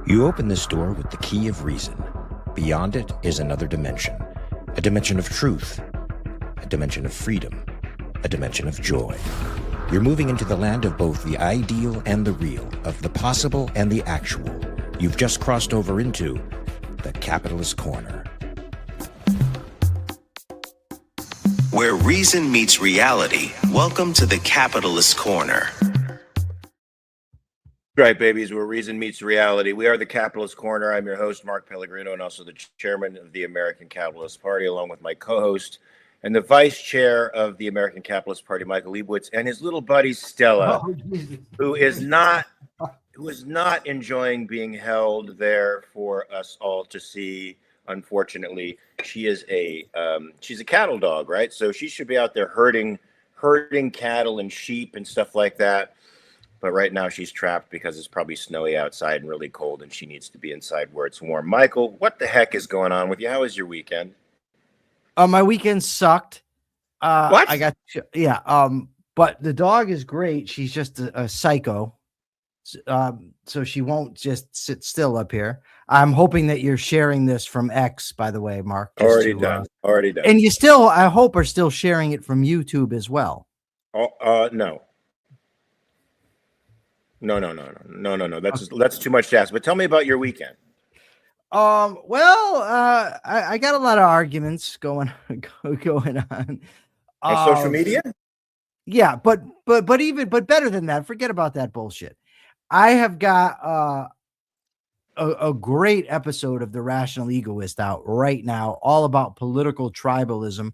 You open this door with the key of reason. Beyond it is another dimension. A dimension of truth. A dimension of freedom. A dimension of joy. You're moving into the land of both the ideal and the real, of the possible and the actual. You've just crossed over into the Capitalist Corner. Where reason meets reality, welcome to the Capitalist Corner. Right, babies, where reason meets reality. We are the Capitalist Corner. I'm your host, Mark Pellegrino, and also the chairman of the American Capitalist Party, along with my co-host and the vice chair of the American Capitalist Party, Michael Leibowitz, and his little buddy, Stella, who is not enjoying being held there for us all to see. Unfortunately, she is she's a cattle dog, right? So she should be out there herding cattle and sheep and stuff like that. But right now she's trapped because it's probably snowy outside and really cold, and she needs to be inside where it's warm. Michael, what the heck is going on with you? How was your weekend? My weekend sucked. What? But the dog is great. She's just a psycho. So she won't just sit still up here. I'm hoping that you're sharing this from X, by the way, Mark. Already done. And you still, I hope, are still sharing it from YouTube as well. No. No. That's too much to ask. But tell me about your weekend. I got a lot of arguments going on Social media. Yeah, but better than that. Forget about that bullshit. I have got a great episode of The Rational Egoist out right now, all about political tribalism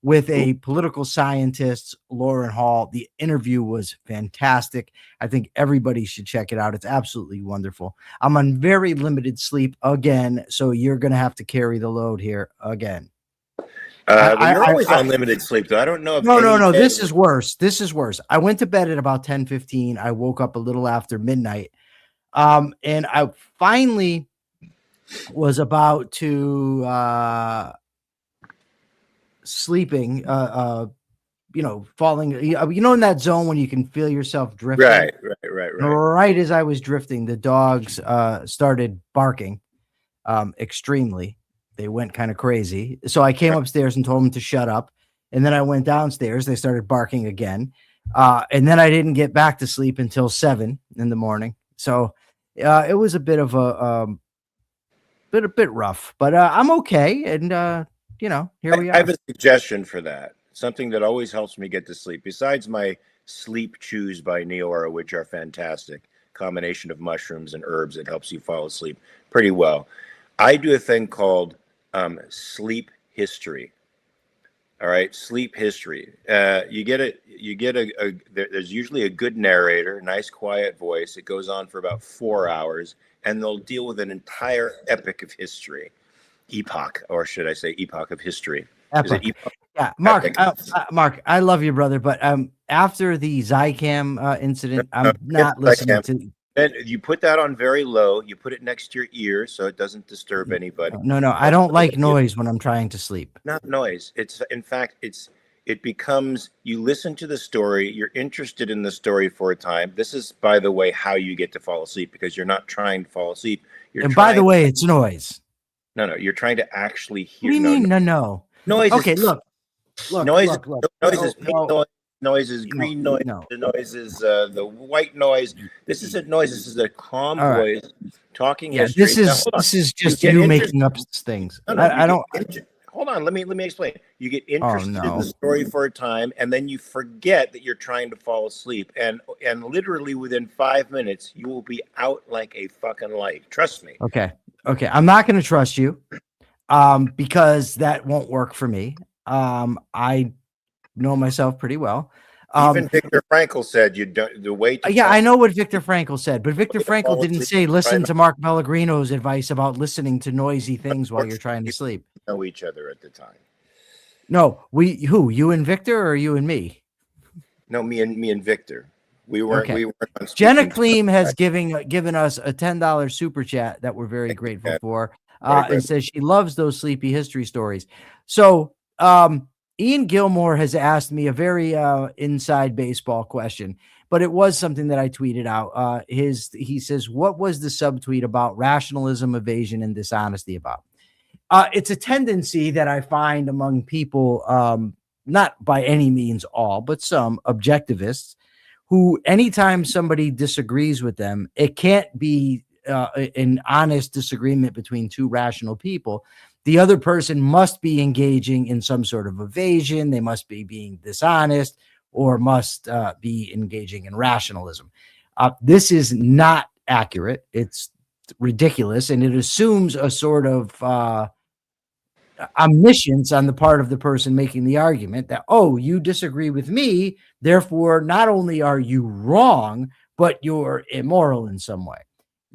with a political scientist, Lauren Hall. The interview was fantastic. I think everybody should check it out. It's absolutely wonderful. I'm on very limited sleep again, so you're going to have to carry the load here again. You're always on limited sleep, though. I don't know if No. This is worse. I went to bed at about 10:15. I woke up a little after midnight. And I finally was about to sleeping, falling, in that zone when you can feel yourself drifting. Right. Right as I was drifting, the dogs started barking extremely. They went kind of crazy. So I came upstairs and told them to shut up. And then I went downstairs. They started barking again. And then I didn't get back to sleep until 7 in the morning. So it was a bit of a bit rough, but I'm okay. And, here we are. I have a suggestion for that. Something that always helps me get to sleep, besides my sleep chews by Neora, which are fantastic. Combination of mushrooms and herbs that helps you fall asleep pretty well. I do a thing called sleep history. All right, sleep history. There's usually a good narrator, nice quiet voice. It goes on for about 4 hours, and they'll deal with an entire epoch of history. Epoch of history. Epoch. Yeah, Mark. Mark, I love you, brother, but after the Zycam incident, I'm not listening to. And you put that on very low. You put it next to your ear so it doesn't disturb anybody. No, I don't like noise when I'm trying to sleep. Not noise. It becomes, you listen to the story, you're interested in the story for a time. This is, by the way, how you get to fall asleep, because you're not trying to fall asleep. By the way, it's noise. No, you're trying to actually hear. What do you mean? No. Noise. Okay, look. Noise is pink noise. Noise is green noise. The noise is the white noise. This isn't noise. This is a calm voice talking. Yeah, this is just you making up things. I don't. Hold on. Let me explain. You get interested in the story for a time, and then you forget that you're trying to fall asleep, and literally within 5 minutes, you will be out like a fucking light. Trust me. Okay. I'm not going to trust you, because that won't work for me. I know myself pretty well. Even Viktor Frankl said you don't the way to. Yeah, I know what Viktor Frankl said, but Viktor Frankl didn't say listen to Mark Pellegrino's advice about listening to noisy things while you're trying to sleep. Know each other at the time. No, you and Victor, or you and me? No, me and Victor. We weren't. Okay. We weren't. Jenna Kleem has given us a $10 super chat that we're very grateful for, and says she loves those sleepy history stories. So, Ian Gilmore has asked me a very inside baseball question. but it was something that I tweeted out. He says, what was the subtweet about rationalism, evasion, and dishonesty about? It's a tendency that I find among people, not by any means all, but some objectivists who, anytime somebody disagrees with them, it can't be an honest disagreement between two rational people. The other person must be engaging in some sort of evasion. They must be being dishonest, or must be engaging in rationalism. This is not accurate. It's ridiculous, and it assumes a sort of omniscience on the part of the person making the argument that, oh, you disagree with me, therefore not only are you wrong, but you're immoral in some way.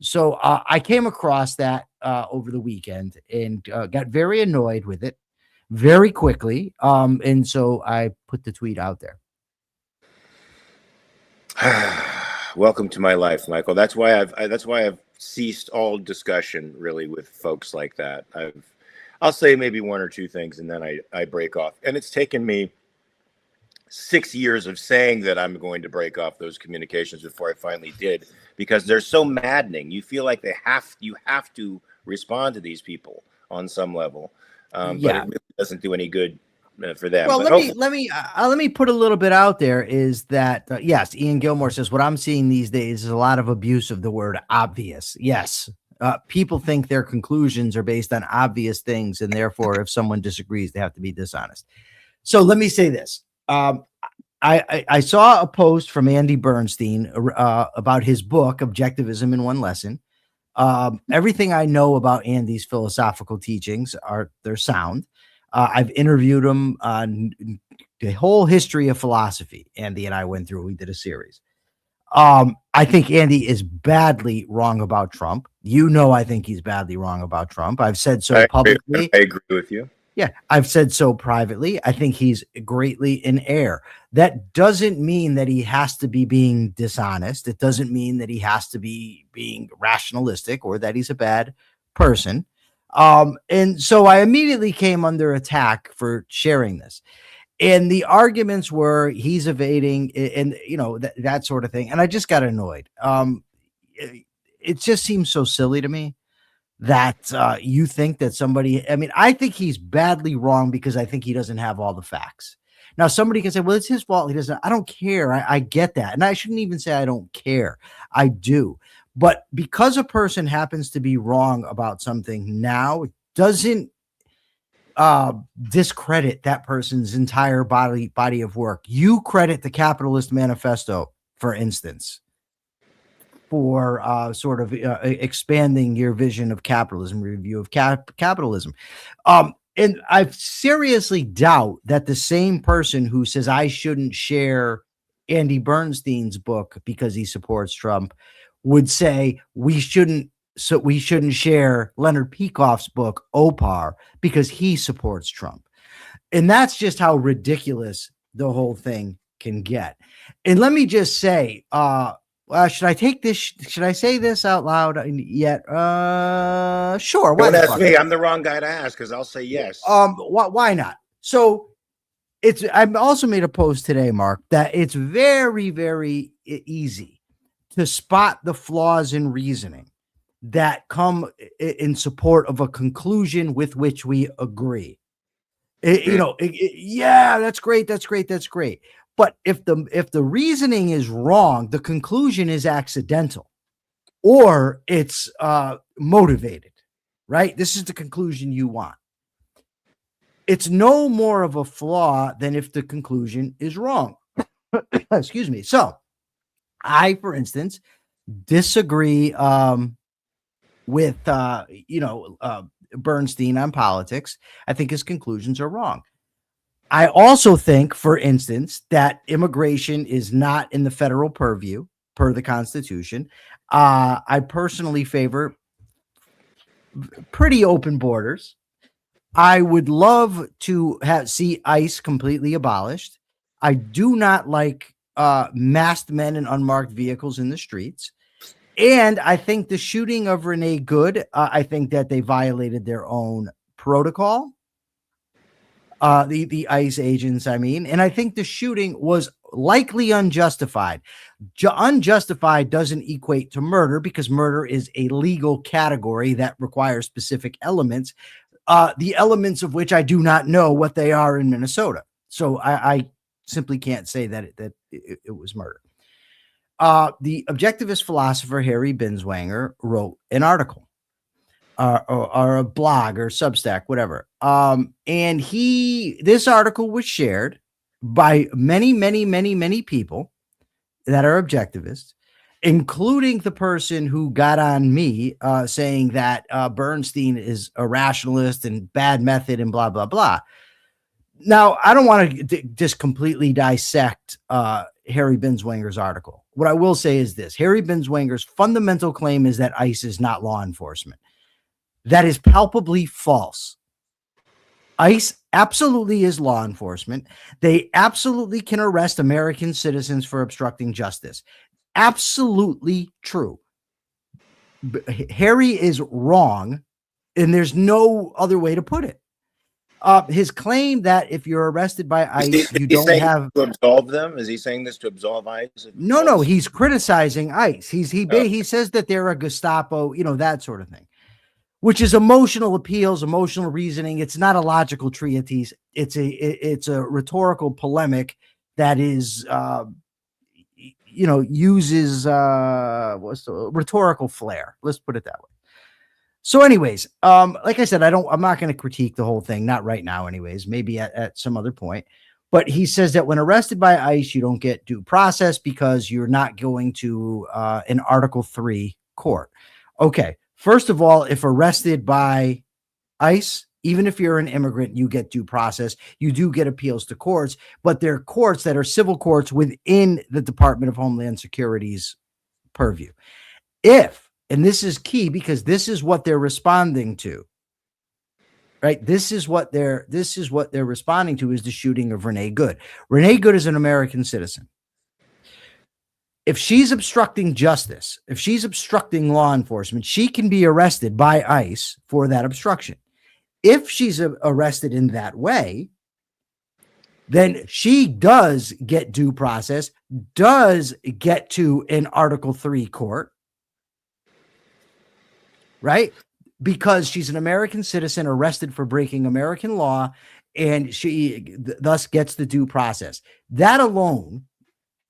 So I came across that over the weekend and got very annoyed with it very quickly. And so I put the tweet out there. Welcome to my life, Michael. That's why I've ceased all discussion really with folks like that. I'll say maybe one or two things and then I break off. And it's taken me 6 years of saying that I'm going to break off those communications before I finally did, because they're so maddening. You feel like you have to respond to these people on some level, but it really doesn't do any good for them. Well, let me put a little bit out there. Is that yes? Ian Gilmore says what I'm seeing these days is a lot of abuse of the word obvious. Yes. People think their conclusions are based on obvious things, and therefore, if someone disagrees, they have to be dishonest. So let me say this. I saw a post from Andy Bernstein about his book, Objectivism in One Lesson. Everything I know about Andy's philosophical teachings they're sound. I've interviewed him on the whole history of philosophy. Andy and I went through, we did a series. I think Andy is badly wrong about Trump. I think he's badly wrong about Trump. I've said so publicly. I agree with you. Yeah, I've said so privately. I think he's greatly in error. That doesn't mean that he has to be being dishonest. It doesn't mean that he has to be being rationalistic or that he's a bad person. And so I immediately came under attack for sharing this. And the arguments were he's evading and, that sort of thing. And I just got annoyed. It just seems so silly to me that you think that somebody, I think he's badly wrong because I think he doesn't have all the facts. Now, somebody can say, well, it's his fault. He doesn't. I don't care. I get that. And I shouldn't even say I don't care. I do. But because a person happens to be wrong about something now, it doesn't discredit that person's entire body of work. You credit the Capitalist Manifesto, for instance, for sort of expanding your vision of capitalism, review of capitalism. And I seriously doubt that the same person who says I shouldn't share Andy Bernstein's book because he supports Trump would say we shouldn't share Leonard Peikoff's book, Opar, because he supports Trump. And that's just how ridiculous the whole thing can get. And let me just say, should I take this? Should I say this out loud yet? Sure. Don't ask me. I'm the wrong guy to ask because I'll say yes. Why not? So I've also made a post today, Mark, that it's very, very easy to spot the flaws in reasoning that come in support of a conclusion with which we agree. Yeah, that's great. That's great. That's great. But if the reasoning is wrong, the conclusion is accidental or it's motivated, right? This is the conclusion you want. It's no more of a flaw than if the conclusion is wrong. Excuse me. So I, for instance, disagree with Bernstein on politics. I think his conclusions are wrong. I also think, for instance, that immigration is not in the federal purview per the Constitution. I personally favor pretty open borders. I would love to see ICE completely abolished. I do not like masked men in unmarked vehicles in the streets. And I think the shooting of Renee Good, I think that they violated their own protocol. The ICE agents, and I think the shooting was likely unjustified. Unjustified doesn't equate to murder because murder is a legal category that requires specific elements, the elements of which I do not know what they are in Minnesota. So I simply can't say that it was murder. The objectivist philosopher Harry Binswanger wrote an article or a blog or Substack, whatever. And this article was shared by many people that are objectivists, including the person who got on me saying that Bernstein is a rationalist and bad method and blah, blah, blah. Now, I don't want to just completely dissect Harry Binswanger's article. What I will say is this. Harry Binswanger's fundamental claim is that ICE is not law enforcement. That is palpably false. ICE absolutely is law enforcement. They absolutely can arrest American citizens for obstructing justice. Absolutely true. Harry is wrong, and there's no other way to put it. His claim that if you're arrested by ICE, you don't have to absolve them. Is he saying this to absolve ICE? No, he's criticizing ICE. He says that they're a Gestapo, that sort of thing, which is emotional appeals, emotional reasoning. It's not a logical treatise. It's a rhetorical polemic that is, uses rhetorical flair. Let's put it that way. So anyways, like I said, I'm not going to critique the whole thing. Not right now anyways, maybe at some other point. But he says that when arrested by ICE, you don't get due process because you're not going to an Article 3 court. Okay. First of all, if arrested by ICE, even if you're an immigrant, you get due process. You do get appeals to courts, but they're courts that are civil courts within the Department of Homeland Security's purview. And this is key because this is what they're responding to, right? This is what they're responding to is the shooting of Renee Good. Renee Good is an American citizen. If she's obstructing justice, if she's obstructing law enforcement, she can be arrested by ICE for that obstruction. If she's arrested in that way, then she does get due process, does get to an Article 3 court, right? Because she's an American citizen arrested for breaking American law, and she thus gets the due process. That alone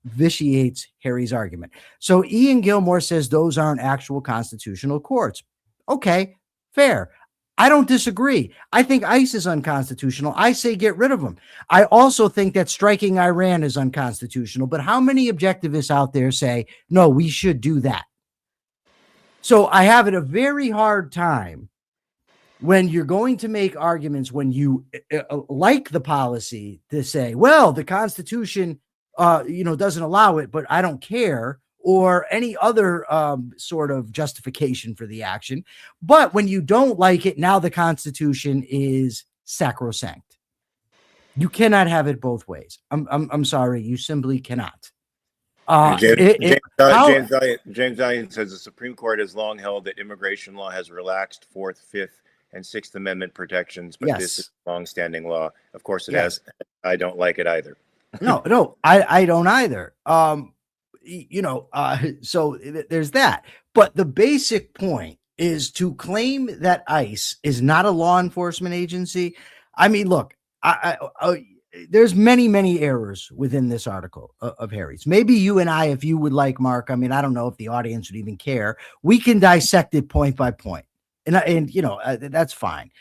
vitiates Harry's argument. So Ian Gilmore says those aren't actual constitutional courts. Okay, fair. I don't disagree. I think ICE is unconstitutional. I say get rid of them. I also think that striking Iran is unconstitutional. But how many objectivists out there say, no, we should do that? So I have a very hard time when you're going to make arguments when you like the policy to say, well, the Constitution, doesn't allow it, but I don't care, or any other sort of justification for the action. But when you don't like it, now the Constitution is sacrosanct. You cannot have it both ways. I'm sorry, you simply cannot. James Diane says the Supreme Court has long held that immigration law has relaxed Fourth, Fifth, and Sixth Amendment protections, but This is longstanding law. Of course, it has. I don't like it either. No, I don't either. So there's that. But the basic point is to claim that ICE is not a law enforcement agency. I mean, look, there's many errors within this article of Harry's. Maybe you and I, if you would like, Mark, I mean, I don't know if the audience would even care. We can dissect it point by point. And that's fine.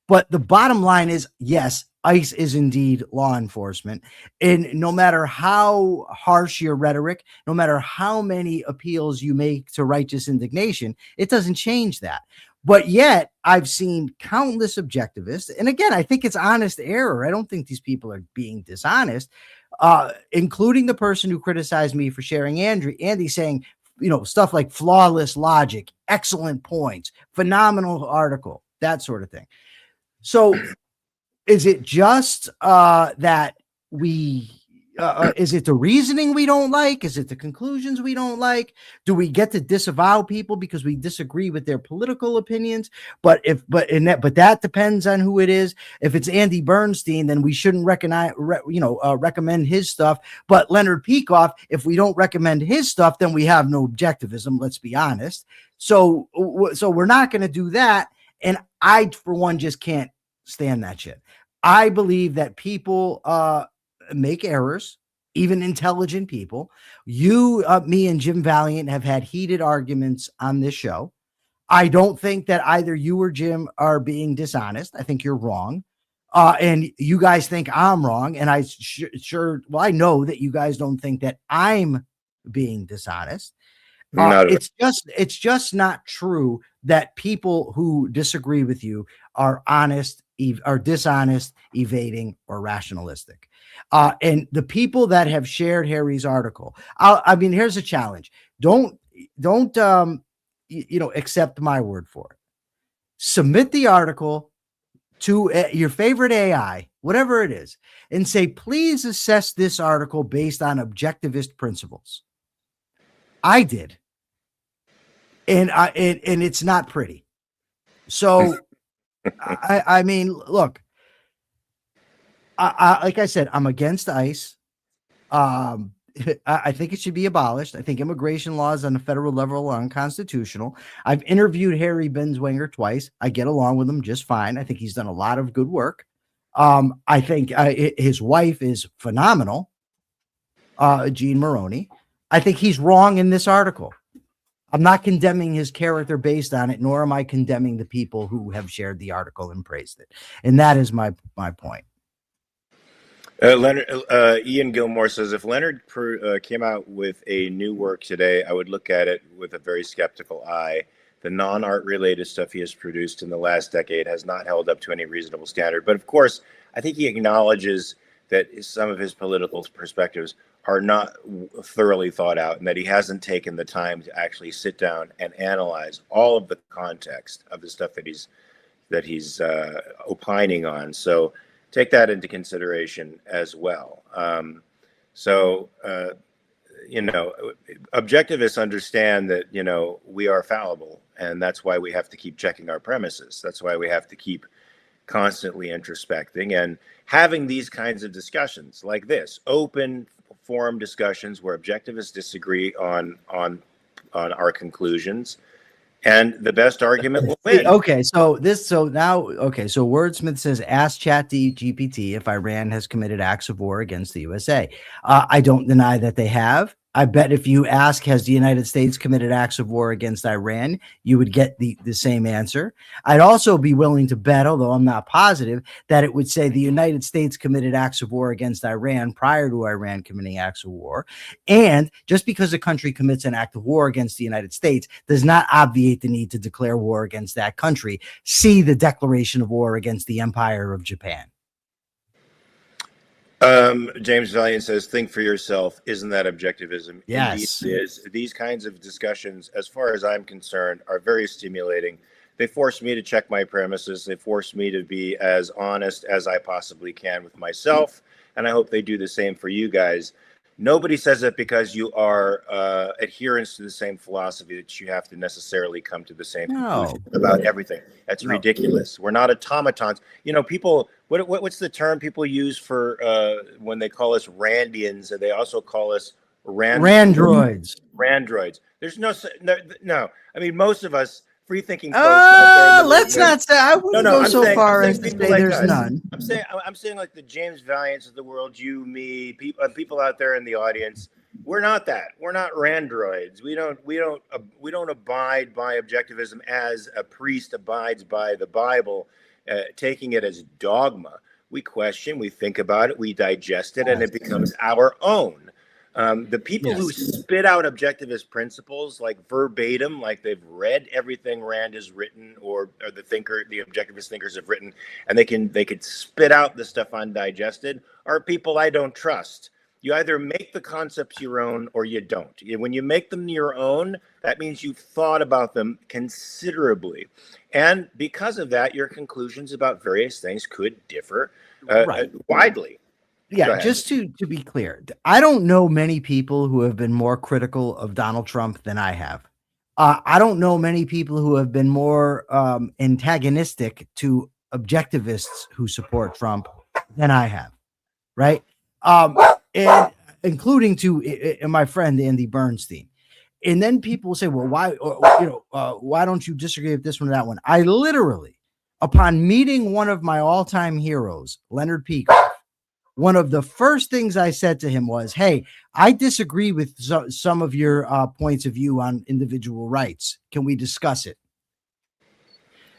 But the bottom line is, yes, ICE is indeed law enforcement. And no matter how harsh your rhetoric, no matter how many appeals you make to righteous indignation, it doesn't change that. But yet I've seen countless objectivists. And again, I think it's honest error. I don't think these people are being dishonest, including the person who criticized me for sharing Andy saying, stuff like flawless logic, excellent points, phenomenal article, that sort of thing. So is it just that we is it the reasoning we don't like? Is it the conclusions we don't like? Do we get to disavow people because we disagree with their political opinions? But that depends on who it is. If it's Andy Bernstein, then we shouldn't recommend his stuff. But Leonard Peikoff, if we don't recommend his stuff, then we have no objectivism. Let's be honest. So we're not going to do that. And I, for one, just can't stand that shit. I believe that people make errors, even intelligent people. You, me, and Jim Valiant have had heated arguments on this show. I don't think that either you or Jim are being dishonest. I think you're wrong. And you guys think I'm wrong. And I I know that you guys don't think that I'm being dishonest. It's just not true that people who disagree with you are honest, are dishonest, evading, or rationalistic. And the people that have shared Harry's article, here's a challenge. Don't accept my word for it. Submit the article to your favorite AI, whatever it is, and say, please assess this article based on objectivist principles. I did. And it's not pretty. So, I mean, look, like I said, I'm against ICE. I think it should be abolished. I think immigration laws on the federal level are unconstitutional. I've interviewed Harry Binswanger twice. I get along with him just fine. I think he's done a lot of good work. I think his wife is phenomenal, Jean Maroney. I think he's wrong in this article. I'm not condemning his character based on it, nor am I condemning the people who have shared the article and praised it. And that is my point. Ian Gilmore says, if Leonard came out with a new work today, I would look at it with a very skeptical eye. The non-art related stuff he has produced in the last decade has not held up to any reasonable standard. But of course, I think he acknowledges that some of his political perspectives are not thoroughly thought out, and that he hasn't taken the time to actually sit down and analyze all of the context of the stuff that he's opining on. So take that into consideration as well. Objectivists understand that, we are fallible, and that's why we have to keep checking our premises. That's why we have to keep constantly introspecting and having these kinds of discussions like this, open forum discussions where objectivists disagree on our conclusions, and the best argument will win. So Wordsmith says, ask ChatGPT if Iran has committed acts of war against the USA. I don't deny that they have. I bet if you ask, has the United States committed acts of war against Iran, you would get the same answer. I'd also be willing to bet, although I'm not positive, that it would say the United States committed acts of war against Iran prior to Iran committing acts of war. And just because a country commits an act of war against the United States does not obviate the need to declare war against that country. See the declaration of war against the Empire of Japan. James Valiant says, think for yourself. Isn't that objectivism? Yes. Indeed it is. These kinds of discussions, as far as I'm concerned, are very stimulating. They force me to check my premises. They force me to be as honest as I possibly can with myself. And I hope they do the same for you guys. Nobody says it because you are adherents to the same philosophy that you have to necessarily come to the same conclusion about everything. That's ridiculous. We're not automatons. People, what's the term people use for when they call us Randians, and they also call us Randroids. Randroids. There's no. I mean, most of us free-thinking folks. Let's not say. I wouldn't go so far as to say there's none. I'm saying like the James Valiants of the world, you, me, people out there in the audience. We're not that. We're not randroids. We don't abide by objectivism as a priest abides by the Bible, taking it as dogma. We question, we think about it, we digest it, and it becomes our own. The people who spit out objectivist principles like verbatim, like they've read everything Rand has written or the objectivist thinkers have written, and they could spit out the stuff undigested, are people I don't trust. You either make the concepts your own or you don't. When you make them your own, that means you've thought about them considerably. And because of that, your conclusions about various things could differ widely. Yeah, just to be clear, I don't know many people who have been more critical of Donald Trump than I have. I don't know many people who have been more antagonistic to objectivists who support Trump than I have, right? And including to my friend Andy Bernstein. And then people will say, well, why don't you disagree with this one or that one? I literally, upon meeting one of my all-time heroes, Leonard Peikoff, one of the first things I said to him was, hey, I disagree with some of your points of view on individual rights. Can we discuss it?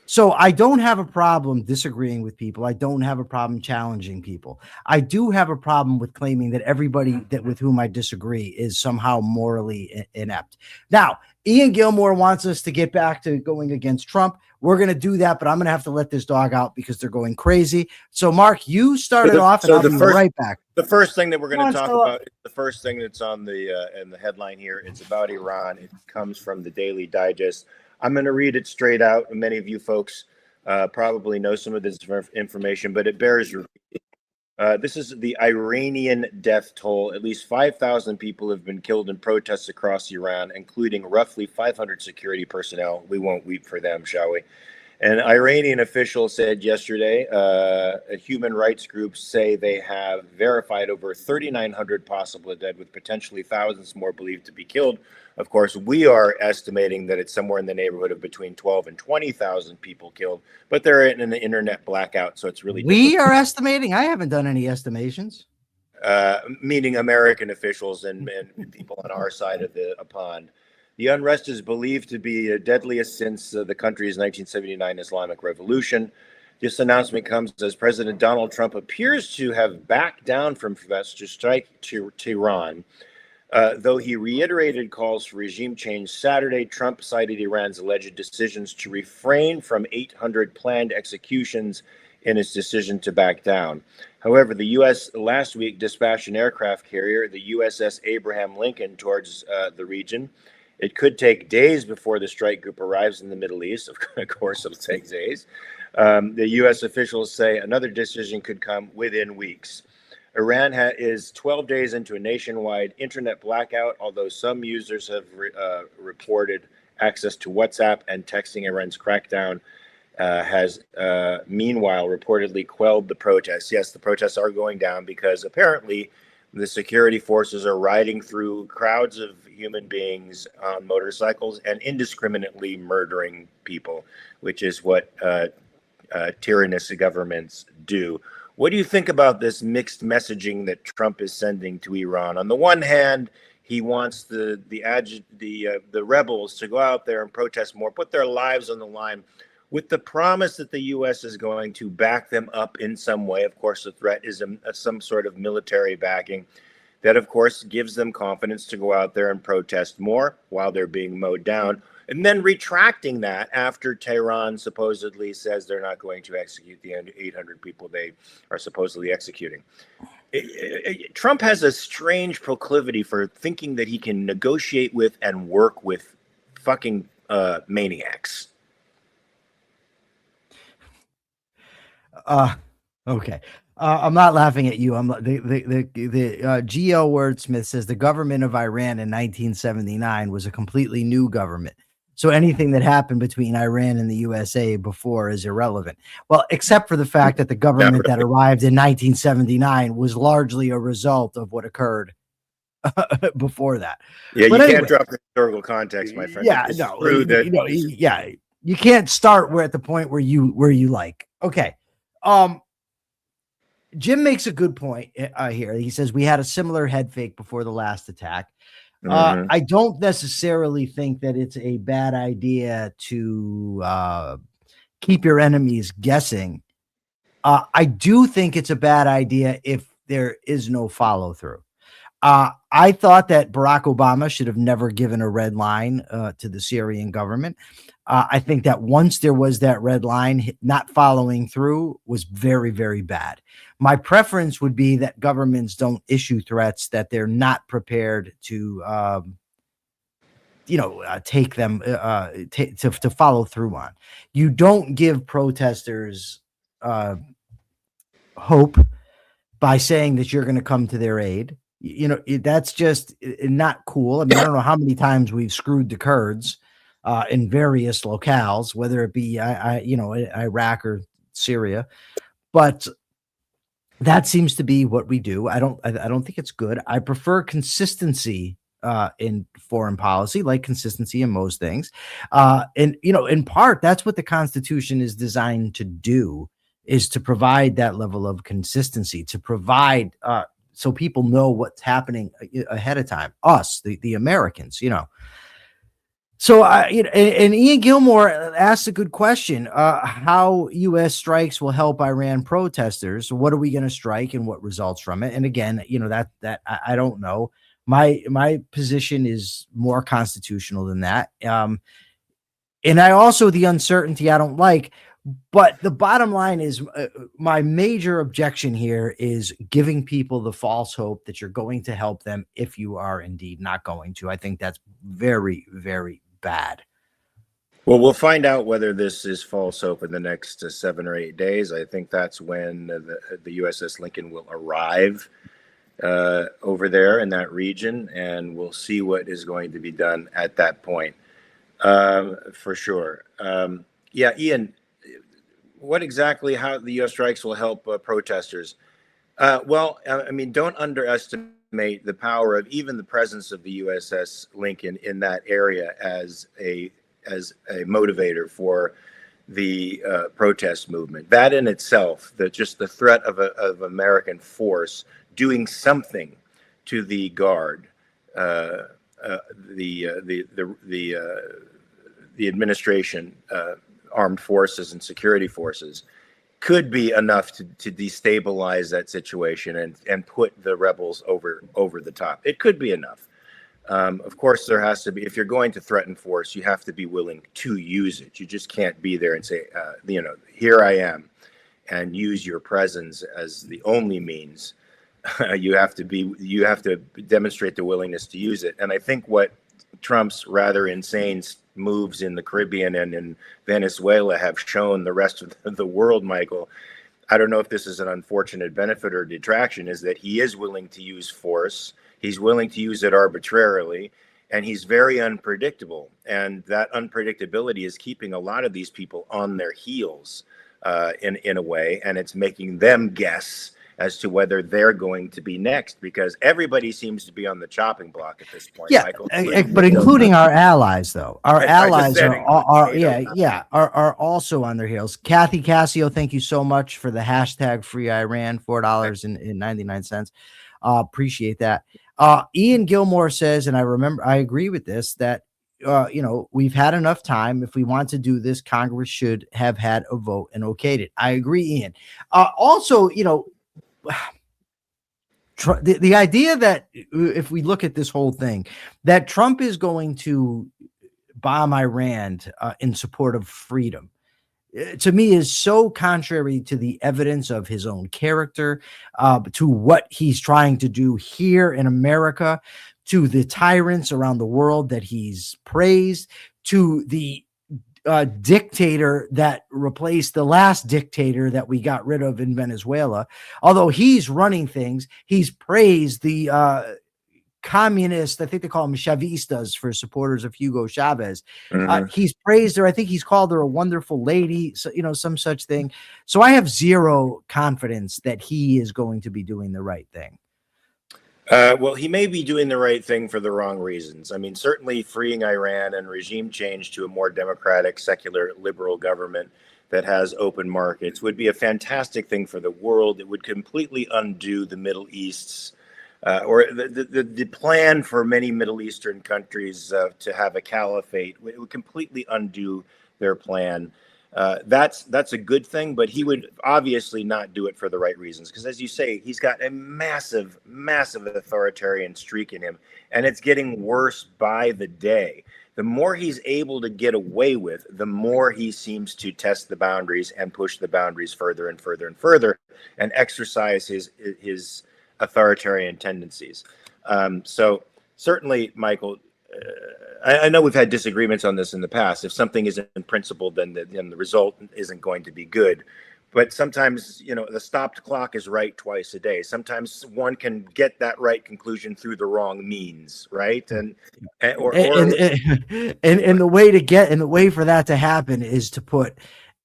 So I don't have a problem disagreeing with people. I don't have a problem challenging people. I do have a problem with claiming that everybody that with whom I disagree is somehow morally inept. Now, Ian Gilmore wants us to get back to going against Trump. We're going to do that, but I'm going to have to let this dog out because they're going crazy. So, Mark, you started off, and I'll be right back. The first thing that we're going to talk about is the first thing that's on the in the headline here. It's about Iran. It comes from the Daily Digest. I'm going to read it straight out. Many of you folks probably know some of this information, but it bears repeating. This is the Iranian death toll. At least 5,000 people have been killed in protests across Iran, including roughly 500 security personnel. We won't weep for them, shall we? An Iranian official said yesterday, human rights groups say they have verified over 3,900 possible dead, with potentially thousands more believed to be killed. Of course, we are estimating that it's somewhere in the neighborhood of between 12 and 20,000 people killed, but they're in an internet blackout, so it's really we are estimating. I haven't done any estimations. Meaning American officials and people on our side of the pond. The unrest is believed to be the deadliest since the country's 1979 Islamic Revolution. This announcement comes as President Donald Trump appears to have backed down from threats to strike Tehran. Though he reiterated calls for regime change Saturday, Trump cited Iran's alleged decisions to refrain from 800 planned executions in its decision to back down. However, the U.S. last week dispatched an aircraft carrier, the USS Abraham Lincoln, towards the region. It could take days before the strike group arrives in the Middle East. Of course, it'll take days. The U.S. officials say another decision could come within weeks. Iran is 12 days into a nationwide internet blackout, although some users have reported access to WhatsApp and texting. Iran's crackdown has meanwhile reportedly quelled the protests. Yes, the protests are going down because apparently the security forces are riding through crowds of human beings on motorcycles and indiscriminately murdering people, which is what tyrannous governments do. What do you think about this mixed messaging that Trump is sending to Iran? On the one hand, he wants the rebels to go out there and protest more, put their lives on the line, with the promise that the U.S. is going to back them up in some way. Of course, the threat is some sort of military backing that, of course, gives them confidence to go out there and protest more while they're being mowed down, and then retracting that after Tehran supposedly says they're not going to execute the 800 people they are supposedly executing. Trump has a strange proclivity for thinking that he can negotiate with and work with fucking maniacs. Okay. I'm not laughing at you. I'm the GL Wordsmith says the government of Iran in 1979 was a completely new government. So anything that happened between Iran and the USA before is irrelevant. Well, except for the fact that the government that arrived in 1979 was largely a result of what occurred before that. Yeah, but you can't drop the historical context, my friend. Yeah, no, you can't start at the point where you like. Okay. Jim makes a good point here. He says we had a similar head fake before the last attack. I don't necessarily think that it's a bad idea to keep your enemies guessing. I do think it's a bad idea if there is no follow through. I thought that Barack Obama should have never given a red line to the Syrian government. I think that once there was that red line, not following through was very, very bad. My preference would be that governments don't issue threats that they're not prepared to, take them to follow through on. You don't give protesters hope by saying that you're going to come to their aid. That's just not cool. I mean, I don't know how many times we've screwed the Kurds in various locales, whether it be Iraq or Syria, but that seems to be what we do. I don't think it's good. I prefer consistency in foreign policy, like consistency in most things. And in part, that's what the Constitution is designed to do, is to provide that level of consistency, to provide so people know what's happening ahead of time. Us, the Americans, So, and Ian Gilmore asked a good question: how U.S. strikes will help Iran protesters. What are we going to strike, and what results from it? And again, that I don't know. My position is more constitutional than that. And I also, the uncertainty I don't like. But the bottom line is, my major objection here is giving people the false hope that you're going to help them if you are indeed not going to. I think that's very, very bad. Well, we'll find out whether this is false hope in the next 7 or 8 days. I think that's when the USS Lincoln will arrive over there in that region, and we'll see what is going to be done at that point, for sure. Yeah, Ian, what exactly, how the U.S. strikes will help protesters? Well, I mean, don't underestimate the power of even the presence of the USS Lincoln in that area as a motivator for the protest movement. That in itself, just the threat of American force doing something to the Guard, the administration, armed forces and security forces, could be enough to destabilize that situation and put the rebels over the top. It could be enough. Of course, there has to be, if you're going to threaten force, you have to be willing to use it. You just can't be there and say, here I am, and use your presence as the only means. You have to demonstrate the willingness to use it. And I think what Trump's rather insane moves in the Caribbean and in Venezuela have shown the rest of the world, Michael, I don't know if this is an unfortunate benefit or detraction, is that he is willing to use force. He's willing to use it arbitrarily, and he's very unpredictable. And that unpredictability is keeping a lot of these people on their heels in a way, and it's making them guess as to whether they're going to be next, because everybody seems to be on the chopping block at this point, Michael. But including our allies, though. Our allies are also on their heels. Kathy Cassio, thank you so much for the hashtag Free Iran, $4.99. Appreciate that. Ian Gilmore says, and I agree with this, that we've had enough time. If we want to do this, Congress should have had a vote and okayed it. I agree, Ian. Also, the idea that if we look at this whole thing, that Trump is going to bomb Iran in support of freedom, to me is so contrary to the evidence of his own character, to what he's trying to do here in America, to the tyrants around the world that he's praised, to the dictator that replaced the last dictator that we got rid of in Venezuela. Although he's running things, he's praised the communist, I think they call them Chavistas, for supporters of Hugo Chavez. He's praised her. I think he's called her a wonderful lady, so, some such thing. So I have zero confidence that he is going to be doing the right thing. Well, he may be doing the right thing for the wrong reasons. I mean, certainly freeing Iran and regime change to a more democratic, secular, liberal government that has open markets would be a fantastic thing for the world. It would completely undo the Middle East's or the plan for many Middle Eastern countries to have a caliphate. It would completely undo their plan. That's a good thing, but he would obviously not do it for the right reasons. Because as you say, he's got a massive, massive authoritarian streak in him, and it's getting worse by the day. The more he's able to get away with, the more he seems to test the boundaries and push the boundaries further and further and further, and exercise his authoritarian tendencies. So certainly, Michael, I know we've had disagreements on this in the past. If something isn't principled, then the result isn't going to be good. but sometimes, the stopped clock is right twice a day. Sometimes one can get that right conclusion through the wrong means, right? And the way for that to happen is to put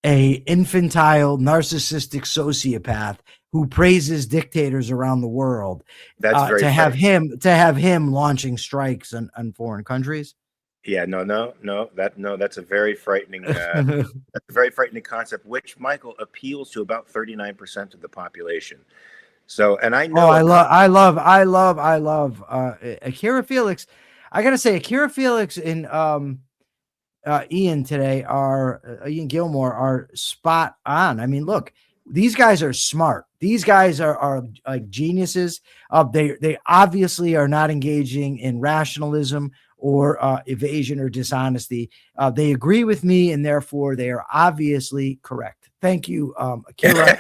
a infantile, narcissistic sociopath who praises dictators around the world that's very to have him launching strikes on foreign countries. Yeah, that's a very frightening that's a very frightening concept, which, Michael, appeals to about 39% of the population. So, and I know I love Akira Felix. I gotta say, Akira Felix and Ian today Ian Gilmore are spot on. I mean, look, these guys are smart. These guys are like geniuses. They obviously are not engaging in rationalism or evasion or dishonesty. They agree with me, and therefore they are obviously correct. Thank you, Akira.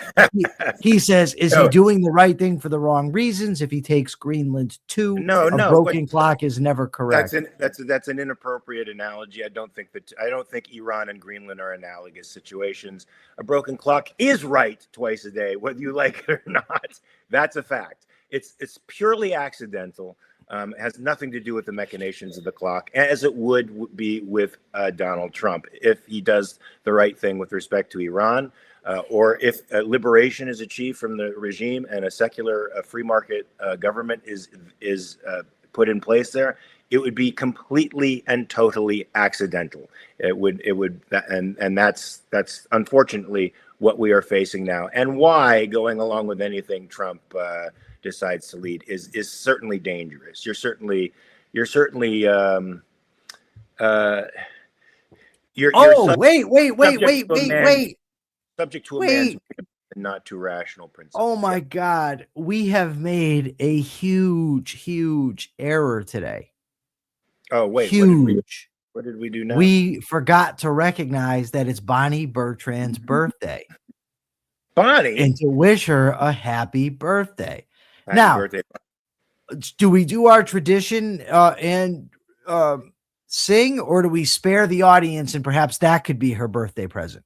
he says, is he doing the right thing for the wrong reasons? If he takes Greenland too, a broken clock is never correct. That's an inappropriate analogy. I don't think Iran and Greenland are analogous situations. A broken clock is right twice a day, whether you like it or not. That's a fact. It's purely accidental. Has nothing to do with the machinations of the clock, as it would be with Donald Trump if he does the right thing with respect to Iran, or if liberation is achieved from the regime and a secular free market government is put in place there. It would be completely and totally accidental. It would, and that's unfortunately what we are facing now, and why going along with anything Trump decides to lead is certainly dangerous. You're certainly wait. Subject to a man's and not to rational principles. Oh my God, we have made a huge error today. Oh wait, huge. What did we do now? We forgot to recognize that it's Bonnie Bertrand's birthday. Bonnie, and to wish her a happy birthday. Happy birthday. Do we do our tradition and sing, or do we spare the audience and perhaps that could be her birthday present?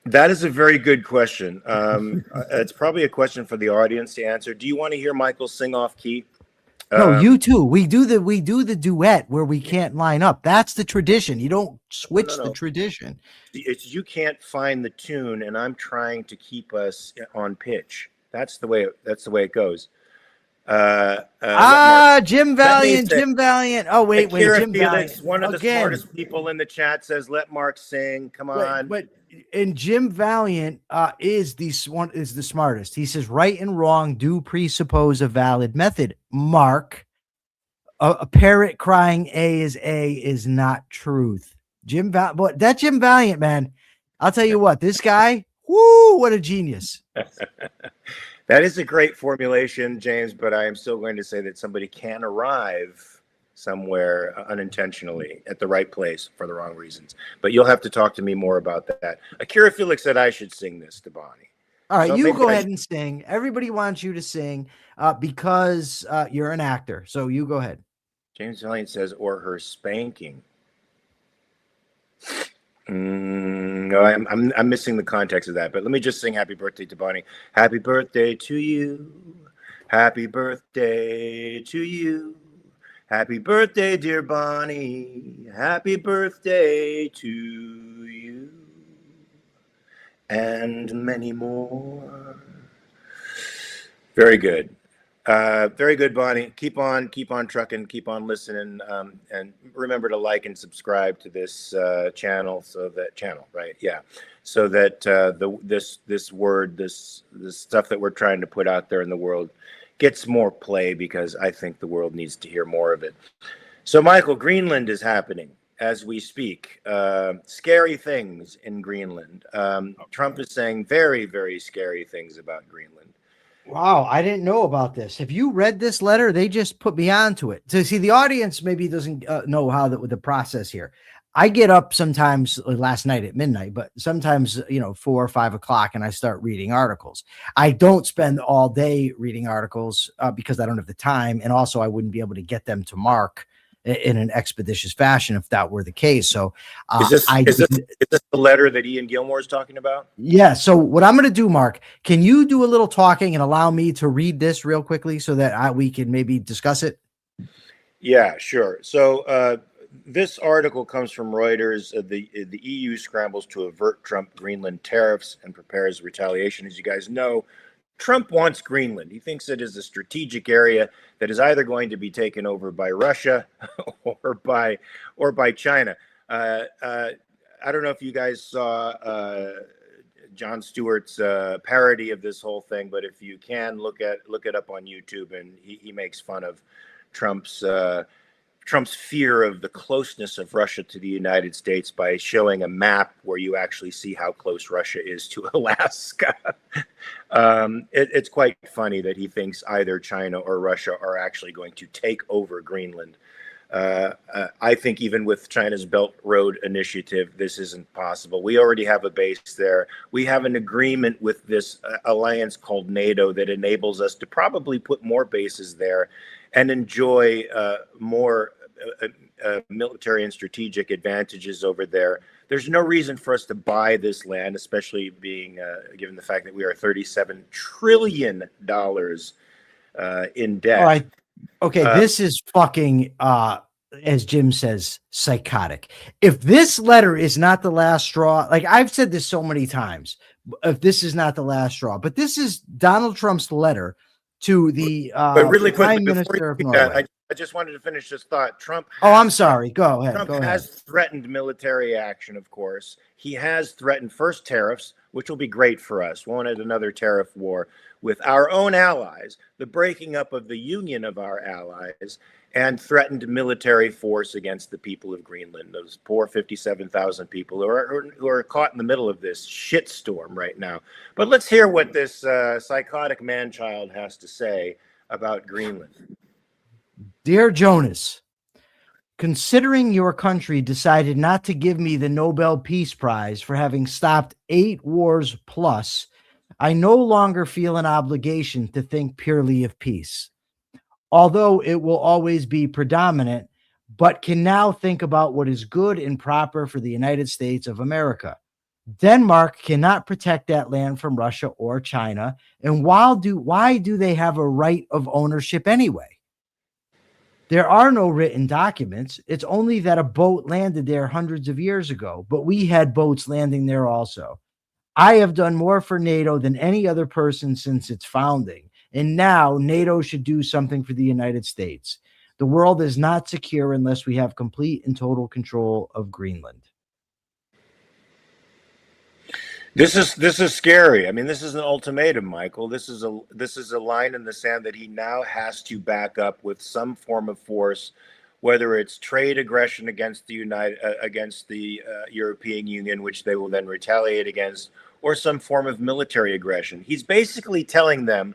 That is a very good question. It's probably a question for the audience to answer. Do you want to hear Michael sing off key? No, you too. We do the duet where we can't line up. That's the tradition. You don't switch the tradition. It's you can't find the tune, and I'm trying to keep us on pitch. That's the way it goes. Jim Valiant. Oh, wait, Jim Felix, Valiant. One of the smartest people in the chat says, "Let Mark sing." Come on. And Jim Valiant is the smartest. He says right and wrong do presuppose a valid method. Mark, a parrot crying A is not truth. But that Jim Valiant, man, I'll tell you what, this guy, whoo, what a genius. That is a great formulation, James, but I am still going to say that somebody can arrive somewhere unintentionally at the right place for the wrong reasons. But you'll have to talk to me more about that. Akira Felix said I should sing this to Bonnie. All right, so you go ahead and sing. Everybody wants you to sing because you're an actor. So you go ahead. James Valiant says, or her spanking. No, I'm missing the context of that, but let me just sing happy birthday to Bonnie. Happy birthday to you. Happy birthday to you. Happy birthday, dear Bonnie. Happy birthday to you. And many more. Very good. Very good, Bonnie. Keep on trucking, keep on listening, and remember to like and subscribe to this channel, so that this stuff that we're trying to put out there in the world gets more play, because I think the world needs to hear more of it. So, Michael, Greenland is happening as we speak. Scary things in Greenland. Trump is saying very, very scary things about Greenland. Wow, I didn't know about this. Have you read this letter? They just put me onto it. So see, the audience maybe doesn't know how the process here. I get up sometimes last night at midnight, but sometimes, 4 or 5 o'clock, and I start reading articles. I don't spend all day reading articles because I don't have the time. And also I wouldn't be able to get them to Mark in an expeditious fashion if that were the case. So Is this the letter that Ian Gilmore is talking about? Yeah. So what I'm going to do, Mark, can you do a little talking and allow me to read this real quickly so that we can maybe discuss it? Yeah, sure. So this article comes from Reuters. The EU scrambles to avert Trump Greenland tariffs and prepares retaliation. As you guys know, Trump wants Greenland. He thinks it is a strategic area that is either going to be taken over by Russia or by China. I don't know if you guys saw Jon Stewart's parody of this whole thing, but if you can look it up on YouTube, and he makes fun of Trump's fear of the closeness of Russia to the United States by showing a map where you actually see how close Russia is to Alaska. It's quite funny that he thinks either China or Russia are actually going to take over Greenland. I think even with China's Belt Road Initiative, this isn't possible. We already have a base there. We have an agreement with this alliance called NATO that enables us to probably put more bases there and enjoy more military and strategic advantages over there. There's no reason for us to buy this land, especially being given the fact that we are $37 trillion in debt. All right. Okay, this is fucking, as Jim says, psychotic. If this letter is not the last straw, like I've said this so many times, if this is not the last straw, but this is Donald Trump's letter to the but really Prime quickly, Minister of Norway. I just wanted to finish this thought. I'm sorry. Go ahead. Trump has threatened military action, of course. He has threatened first tariffs, which will be great for us. Wanted another tariff war with our own allies, the breaking up of the union of our allies, and threatened military force against the people of Greenland, those poor 57,000 people who are caught in the middle of this shitstorm right now. But let's hear what this psychotic man-child has to say about Greenland. Dear Jonas, considering your country decided not to give me the Nobel Peace Prize for having stopped 8 wars plus, I no longer feel an obligation to think purely of peace, although it will always be predominant, but can now think about what is good and proper for the United States of America. Denmark cannot protect that land from Russia or China, and why do they have a right of ownership anyway? There are no written documents. It's only that a boat landed there hundreds of years ago, but we had boats landing there also. I have done more for NATO than any other person since its founding, and now NATO should do something for the United States. The world is not secure unless we have complete and total control of Greenland. This is scary. I mean, this is an ultimatum, Michael. This is a line in the sand that he now has to back up with some form of force, whether it's trade aggression against the European Union, which they will then retaliate against, or some form of military aggression. He's basically telling them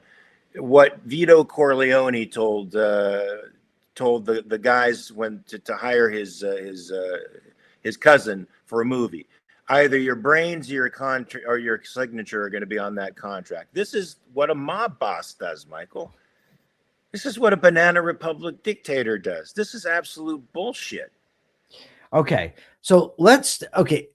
what Vito Corleone told the guys when to hire his cousin for a movie. Either your brains or your signature are going to be on that contract. This is what a mob boss does, Michael. This is what a banana republic dictator does. This is absolute bullshit. Okay. So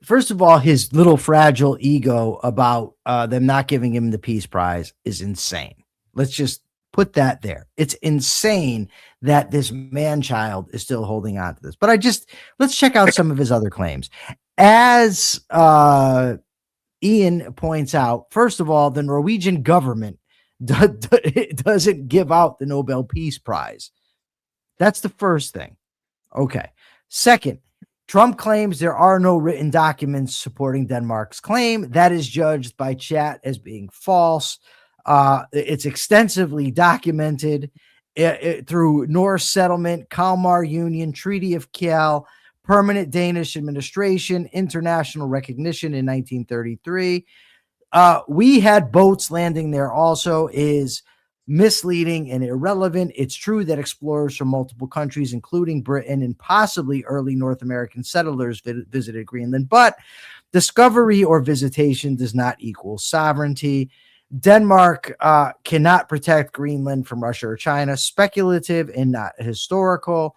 first of all, his little fragile ego about them not giving him the Peace Prize is insane. Let's just put that there. It's insane that this man-child is still holding on to this. But let's check out some of his other claims. As Ian points out, first of all, the Norwegian government doesn't give out the Nobel Peace Prize. That's the first thing. Okay. Second, Trump claims there are no written documents supporting Denmark's claim. That is judged by chat as being false. It's extensively documented through Norse settlement, Kalmar Union, Treaty of Kiel, permanent Danish administration, international recognition in 1933. We had boats landing there also is misleading and irrelevant. It's true that explorers from multiple countries, including Britain and possibly early North American settlers, visited Greenland, but discovery or visitation does not equal sovereignty. Denmark cannot protect Greenland from Russia or China. Speculative and not historical.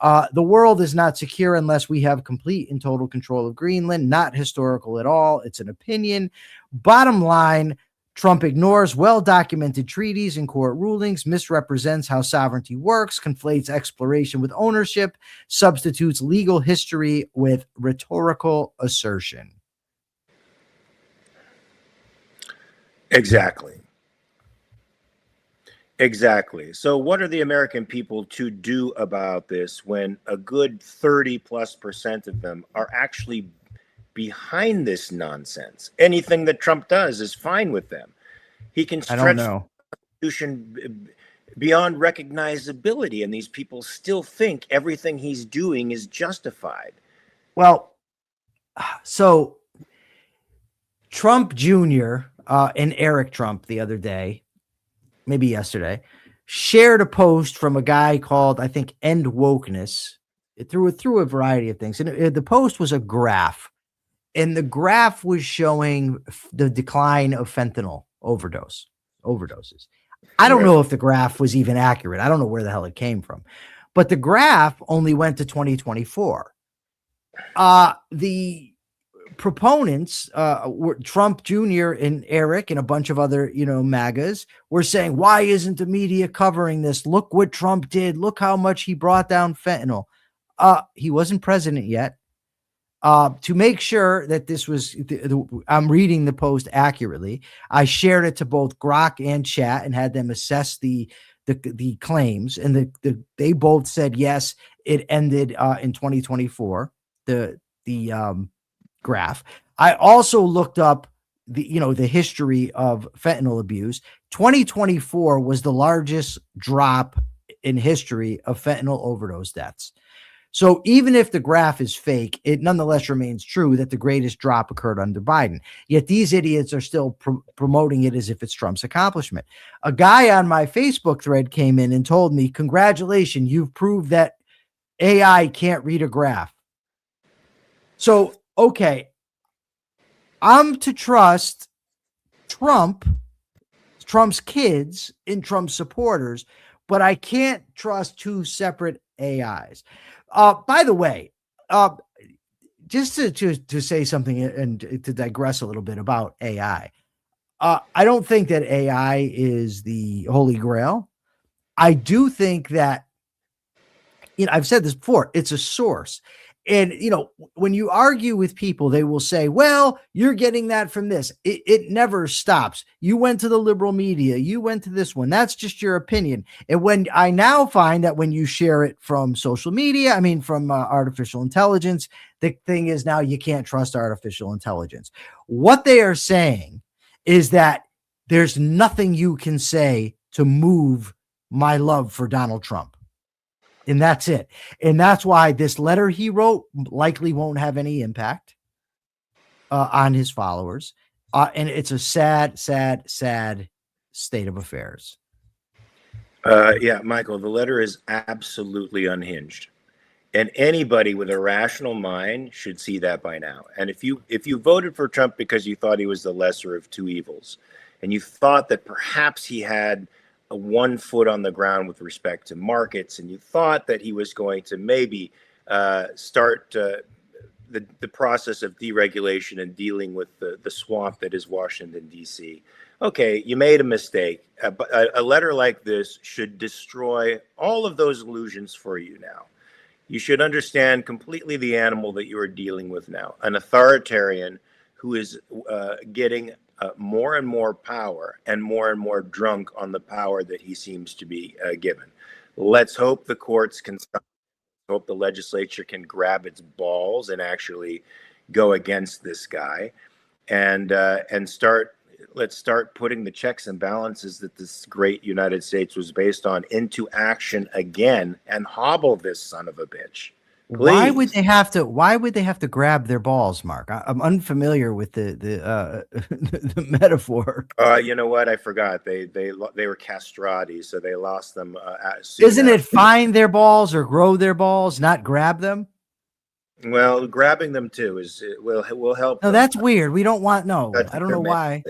The world is not secure unless we have complete and total control of Greenland. Not historical at all. It's an opinion. Bottom line, Trump ignores well-documented treaties and court rulings, misrepresents how sovereignty works, conflates exploration with ownership, substitutes legal history with rhetorical assertion. Exactly. Exactly. So what are the American people to do about this when a good 30+% of them are actually behind this nonsense? Anything that Trump does is fine with them. He can stretch the Constitution beyond recognizability, and these people still think everything he's doing is justified. Well, so Trump Jr. And Eric Trump the other day, maybe yesterday, shared a post from a guy called, I think, End Wokeness. It threw a variety of things. And the post was a graph. And the graph was showing the decline of fentanyl overdoses. I don't know if the graph was even accurate. I don't know where the hell it came from. But the graph only went to 2024. The proponents, were Trump Jr. and Eric and a bunch of other, MAGAs, were saying, why isn't the media covering this? Look what Trump did. Look how much he brought down fentanyl. He wasn't president yet. To make sure that this was, I'm reading the post accurately, I shared it to both Grok and chat and had them assess the claims, and they both said yes, it ended in 2024. The graph. I also looked up the history of fentanyl abuse. 2024 was the largest drop in history of fentanyl overdose deaths. So even if the graph is fake, it nonetheless remains true that the greatest drop occurred under Biden. Yet these idiots are still promoting it as if it's Trump's accomplishment. A guy on my Facebook thread came in and told me, congratulations, you've proved that AI can't read a graph. So, okay, I'm to trust Trump's kids and Trump's supporters, but I can't trust two separate AIs. By the way, just to say something and to digress a little bit about AI, I don't think that AI is the holy grail. I do think that, I've said this before, it's a source. And, when you argue with people, they will say, well, you're getting that from this. It never stops. You went to the liberal media. You went to this one. That's just your opinion. And when I now find that when you share it from social media, from artificial intelligence, the thing is now you can't trust artificial intelligence. What they are saying is that there's nothing you can say to move my love for Donald Trump. And that's it. And that's why this letter he wrote likely won't have any impact on his followers. And it's a sad, sad, sad state of affairs. Yeah, Michael, the letter is absolutely unhinged. And anybody with a rational mind should see that by now. And if you voted for Trump because you thought he was the lesser of two evils, and you thought that perhaps he had one foot on the ground with respect to markets, and you thought that he was going to maybe start the process of deregulation and dealing with the swamp that is Washington, D.C. Okay, you made a mistake. A letter like this should destroy all of those illusions for you now. You should understand completely the animal that you are dealing with now, an authoritarian who is getting more and more power and more drunk on the power that he seems to be given. Let's hope the courts can stop. Hope the legislature can grab its balls and actually go against this guy, and let's start putting the checks and balances that this great United States was based on into action again, and hobble this son of a bitch. Please. Why would they have to grab their balls, Mark? I'm unfamiliar with the metaphor. You know what? I forgot. They were castrati, so they lost them. Isn't it find their balls or grow their balls, not grab them? Well, grabbing them too will help. No, that's weird. We don't want. No, I don't know why.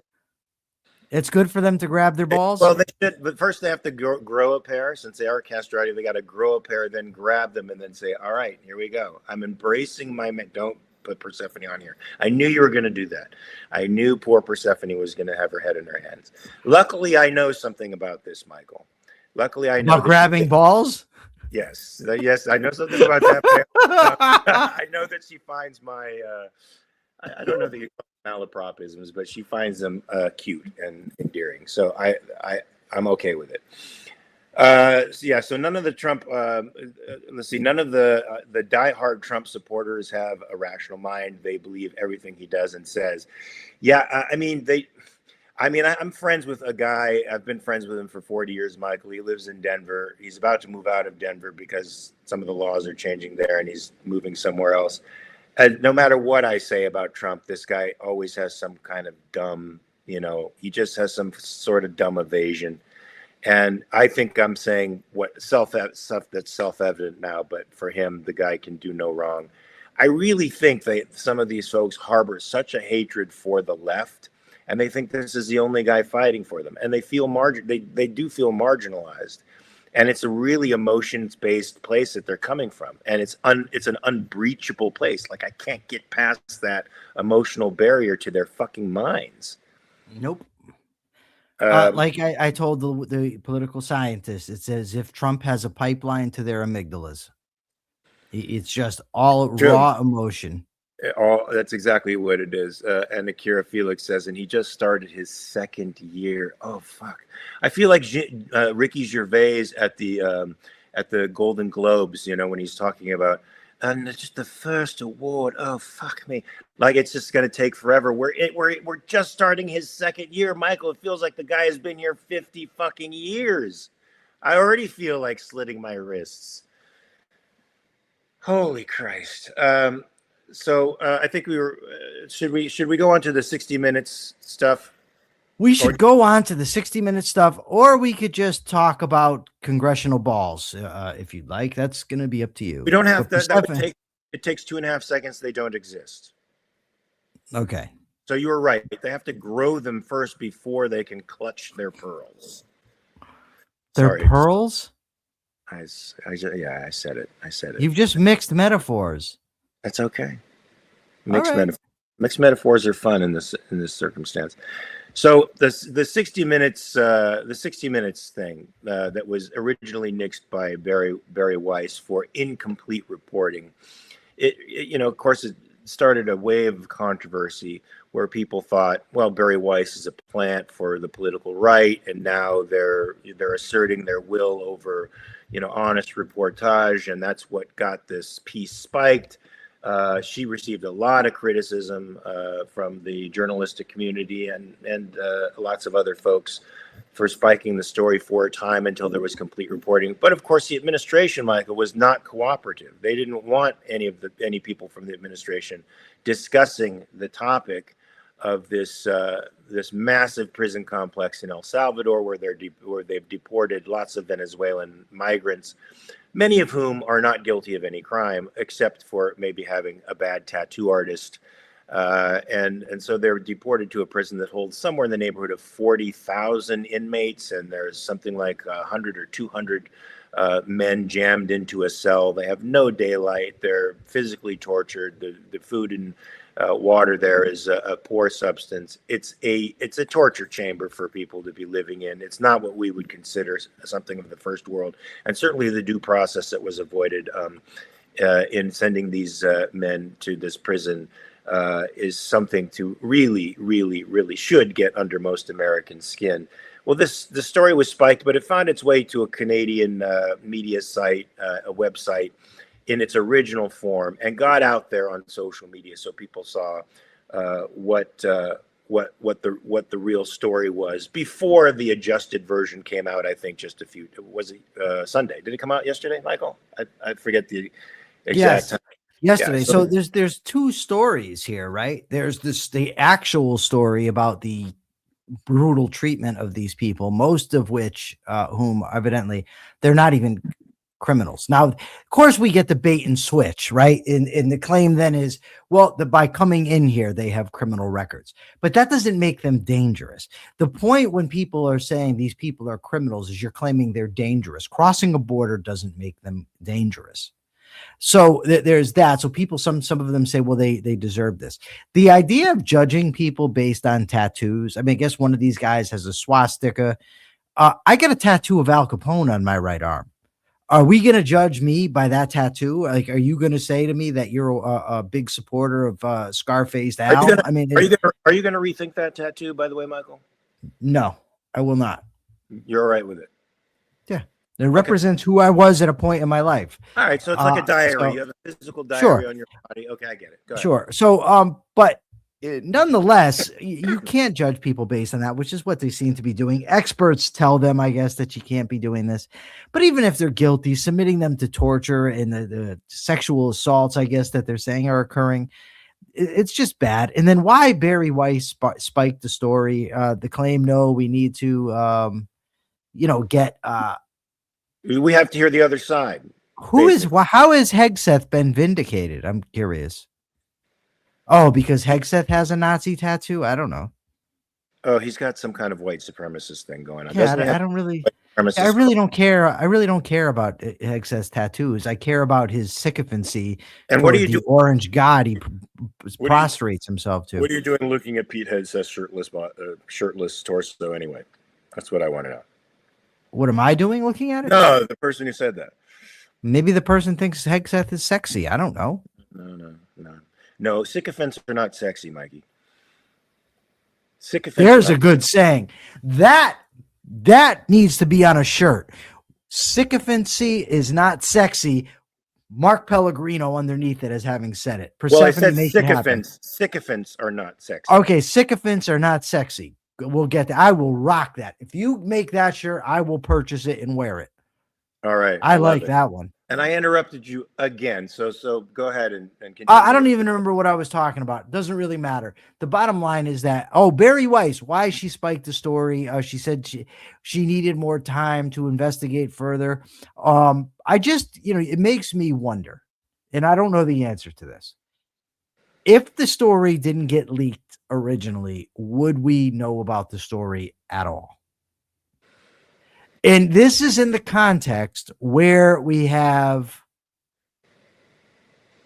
It's good for them to grab their balls. Well, they should, but first they have to grow a pair. Since they are castrated, they got to grow a pair, then grab them, and then say, "All right, here we go. I'm embracing my man." Don't put Persephone on here. I knew you were going to do that. I knew poor Persephone was going to have her head in her hands. Luckily, I know something about this, Michael. Luckily, I know about grabbing balls. Yes, yes, I know something about that. I know that she finds my. I don't know the malapropisms, but she finds them cute and endearing. So I'm okay with it. So none of the Trump. Let's see. None of the diehard Trump supporters have a rational mind. They believe everything he does and says. Yeah, I'm friends with a guy. I've been friends with him for 40 years, Michael. He lives in Denver. He's about to move out of Denver because some of the laws are changing there, and he's moving somewhere else. And no matter what I say about Trump, this guy always has some kind of dumb, he just has some sort of dumb evasion. And I think I'm saying stuff that's self-evident now, but for him, the guy can do no wrong. I really think that some of these folks harbor such a hatred for the left, and they think this is the only guy fighting for them, and they feel they do feel marginalized. And it's a really emotions-based place that they're coming from, and it's an unbreachable place. Like, I can't get past that emotional barrier to their fucking minds. Nope. Like I told the political scientists, it's as if Trump has a pipeline to their amygdalas. It's just all raw emotion. That's exactly what it is. And Akira Felix says, and he just started his second year. Oh, fuck. I feel like Ricky Gervais at the Golden Globes, when he's talking about, and it's just the first award. Oh, fuck me. Like, it's just going to take forever. We're just starting his second year, Michael. It feels like the guy has been here 50 fucking years. I already feel like slitting my wrists. Holy Christ. So I think should we go on to the 60 Minutes stuff? We should go on to the 60-minute stuff, or we could just talk about congressional balls if you'd like. That's going to be up to you. We don't have that. It takes 2.5 seconds. They don't exist. Okay. So you were right. They have to grow them first before they can clutch their pearls. Their pearls? I said it. You've just mixed metaphors. That's okay. Mixed metaphors are fun in this circumstance. So the 60 minutes thing that was originally nixed by Barry Weiss for incomplete reporting. It of course it started a wave of controversy where people thought, well, Barry Weiss is a plant for the political right, and now they're asserting their will over honest reportage, and that's what got this piece spiked. She received a lot of criticism from the journalistic community and lots of other folks for spiking the story for a time until there was complete reporting. But of course, the administration, Michael, was not cooperative. They didn't want any people from the administration discussing the topic of this massive prison complex in El Salvador, where they've deported lots of Venezuelan migrants, many of whom are not guilty of any crime, except for maybe having a bad tattoo artist. And so they're deported to a prison that holds somewhere in the neighborhood of 40,000 inmates, and there's something like 100 or 200 men jammed into a cell. They have no daylight. They're physically tortured. The food and water there is a poor substance. It's a torture chamber for people to be living in. It's not what we would consider something of the first world, and certainly the due process that was avoided in sending these men to this prison is something to really, really, really should get under most American skin. Well, the story was spiked, but it found its way to a Canadian media site, a website, in its original form, and got out there on social media, so people saw what the real story was before the adjusted version came out. I think Sunday? Did it come out yesterday, Michael? I forget the exact time. Yesterday. Yeah, so there's two stories here, right? There's the actual story about the brutal treatment of these people, most of which whom evidently they're not even criminals. Now, of course, we get the bait and switch, right? And the claim then is, well, by coming in here, they have criminal records, but that doesn't make them dangerous. The point when people are saying these people are criminals is you're claiming they're dangerous. Crossing a border doesn't make them dangerous. So there's that. So people, some of them say, well, they deserve this. The idea of judging people based on tattoos. I mean, I guess one of these guys has a swastika. I got a tattoo of Al Capone on my right arm. Are we going to judge me by that tattoo? Like, are you going to say to me that you're a big supporter of Scarface Al? Are you going to rethink that tattoo, by the way, Michael? No, I will not. You're all right with it? Yeah. It represents who I was at a point in my life. All right. So it's like a diary. So, you have a physical diary on your body. Okay, I get it. Go ahead. Sure. So, but nonetheless, you can't judge people based on that, which is what they seem to be doing. Experts tell them, I guess, that you can't be doing this. But even if they're guilty, submitting them to torture and the sexual assaults, I guess, that they're saying are occurring, it's just bad. And then why Barry Weiss spiked the story, the claim, no, we need to, get. We have to hear the other side. How has Hegseth been vindicated? I'm curious. Oh, because Hegseth has a Nazi tattoo? I don't know. Oh, he's got some kind of white supremacist thing going on. Yeah, I really don't care. I really don't care about Hegseth's tattoos. I care about his sycophancy. And what are you doing? Orange God he prostrates himself to. What are you doing looking at Pete Hegseth's shirtless torso anyway? That's what I want to know. What am I doing looking at it? No, the person who said that. Maybe the person thinks Hegseth is sexy. I don't know. No, sycophants are not sexy, Mikey. There's a good saying. That needs to be on a shirt. Sycophancy is not sexy. Mark Pellegrino underneath it as having said it. Well, I said sycophants. Sycophants are not sexy. Okay, sycophants are not sexy. We'll get that. I will rock that. If you make that shirt, I will purchase it and wear it. All right. I like that one. And I interrupted you again. So go ahead and continue. I don't even remember what I was talking about. It doesn't really matter. The bottom line is that, Barry Weiss, why she spiked the story. She said she needed more time to investigate further. I just, it makes me wonder, and I don't know the answer to this. If the story didn't get leaked originally, would we know about the story at all? And this is in the context where we have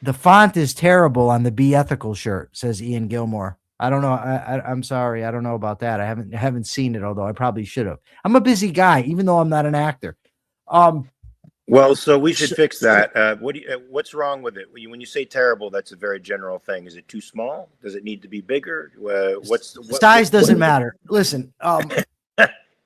the font is terrible on the Be Ethical shirt, says Ian Gilmore. I don't know. I'm sorry. I don't know about that. I haven't seen it, although I probably should have. I'm a busy guy, even though I'm not an actor. Well, so we should fix that. What's wrong with it? When you say terrible, that's a very general thing. Is it too small? Does it need to be bigger? Size doesn't matter. Listen,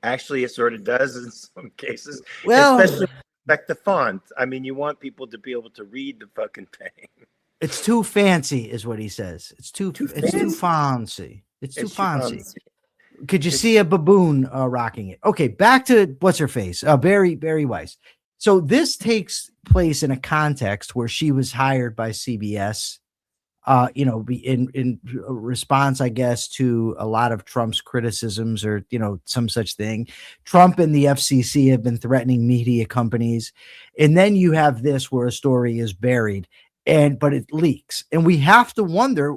actually, it sort of does in some cases. Well, especially respect the font. I mean, you want people to be able to read the fucking thing. It's too fancy, is what he says. It's too fancy. It's too fancy. Could you see a baboon rocking it? Okay, back to what's her face, Barry Weiss. So this takes place in a context where she was hired by CBS, in response, I guess, to a lot of Trump's criticisms or, some such thing. Trump and the FCC have been threatening media companies. And then you have this where a story is buried but it leaks. And we have to wonder,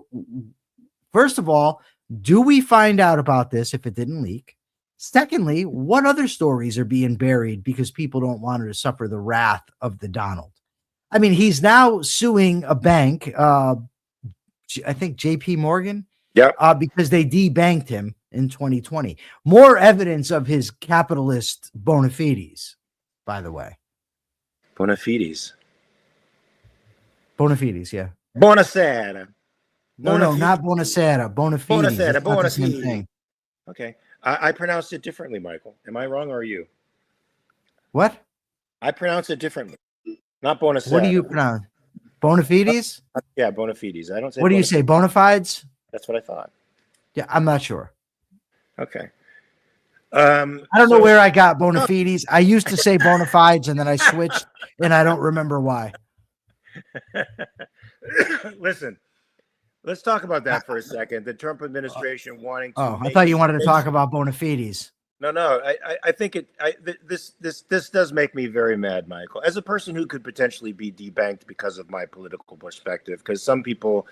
first of all, do we find out about this if it didn't leak? Secondly, what other stories are being buried because people don't want to suffer the wrath of the Donald? I mean, he's now suing a bank, I think JP Morgan, because they debanked him in 2020. More evidence of his capitalist bona fides, by the way. Bona fides, yeah. Buonasera. No, not Buonasera. Bona fides. Buonasera. Okay. I pronounced it differently, Michael. Am I wrong or are you? What? I pronounce it differently. Not Buonasera. What do you pronounce? Bona fides? Yeah, bona fides. I don't say. What do you say? Bona fides? That's what I thought. Yeah, I'm not sure. Okay. I don't know where I got bona fides. I used to say bona fides and then I switched and I don't remember why. Listen, let's talk about that for a second. The Trump administration wanting to. I thought you wanted to talk about bona fides. No. I think this does make me very mad, Michael, as a person who could potentially be debanked because of my political perspective. Because some people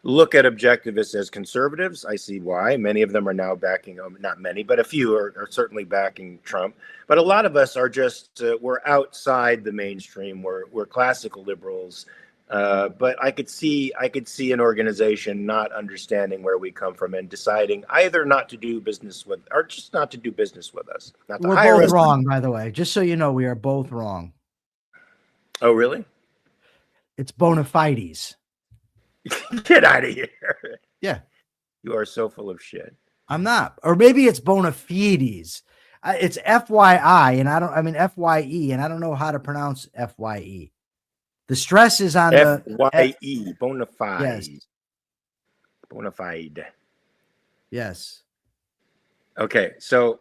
look at objectivists as conservatives. I see why. Many of them are now backing, not many, but a few are certainly backing Trump. But a lot of us are just, we're outside the mainstream. We're classical liberals. But I could see an organization not understanding where we come from and deciding either not to do business with, or just not to do business with us. Not to We're hire both us. wrong, by the way. Just so you know, we are both wrong. Oh, really? It's bona fides. Get out of here. Yeah. You are so full of shit. I'm not. Or maybe it's bona fides. It's FYI, and FYE, and I don't know how to pronounce FYE. The stress is on FYE, bona fide. Yes. Bona fide. Yes. Okay, so